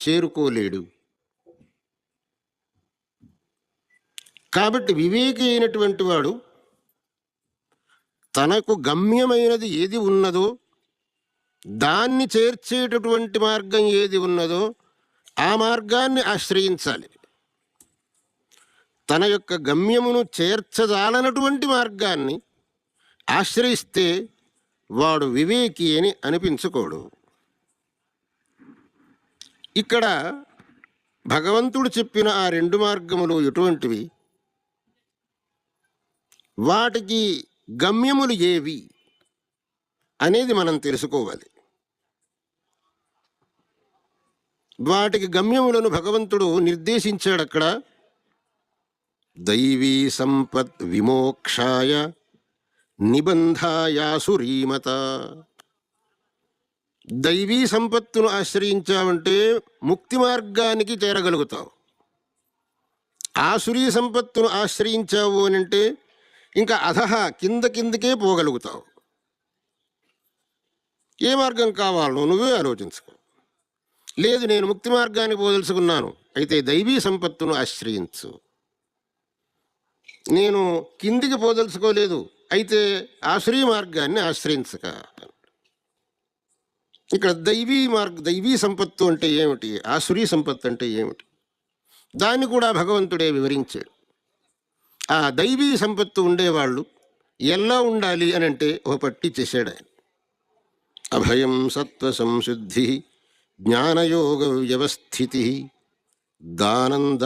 చేరుకోలేడు. కాబట్టి వివేకి అయినటువంటి వాడు తనకు గమ్యమైనది ఏది ఉన్నదో, దాన్ని చేర్చేటటువంటి మార్గం ఏది ఉన్నదో ఆ మార్గాన్ని ఆశ్రయించాలి. తన యొక్క గమ్యమును చేర్చజాలనటువంటి మార్గాన్ని ఆశ్రయిస్తే వాడు వివేకి అని అనిపించుకోడు. ఇక్కడ భగవంతుడు చెప్పిన ఆ రెండు మార్గములు ఎటువంటివి, వాటికి గమ్యములు ఏవి అనేది మనం తెలుసుకోవాలి. వాటికి గమ్యములను భగవంతుడు నిర్దేశించాడు. అక్కడ దైవీ సంపత్ విమోక్షాయ నిబంధాయాసురీమత. దైవీ సంపత్తును ఆశ్రయించావంటే ముక్తి మార్గానికి చేరగలుగుతావు. ఆసురీ సంపత్తును ఆశ్రయించావు అని అంటే ఇంకా అధహ కిందకే పోగలుగుతావు. ఏ మార్గం కావాలో నువ్వే ఆలోచించుకో. లేదు, నేను ముక్తి మార్గానికి పోదలుచుకున్నాను, అయితే దైవీ సంపత్తును ఆశ్రయించు. నేను కిందికి పోదలుచుకోలేదు, అయితే ఆసురీ మార్గాన్ని ఆశ్రయించక. ఇక్కడ దైవీ సంపత్తు అంటే ఏమిటి, ఆసురీ సంపత్తు అంటే ఏమిటి, దాన్ని కూడా భగవంతుడే వివరించాడు. ఆ దైవీ సంపత్తు ఉండేవాళ్ళు ఎలా ఉండాలి అని అంటే ఒక పట్టి చేశాడు ఆయన. అభయం సత్వ సంశుద్ధి జ్ఞానయోగ వ్యవస్థితి దానంద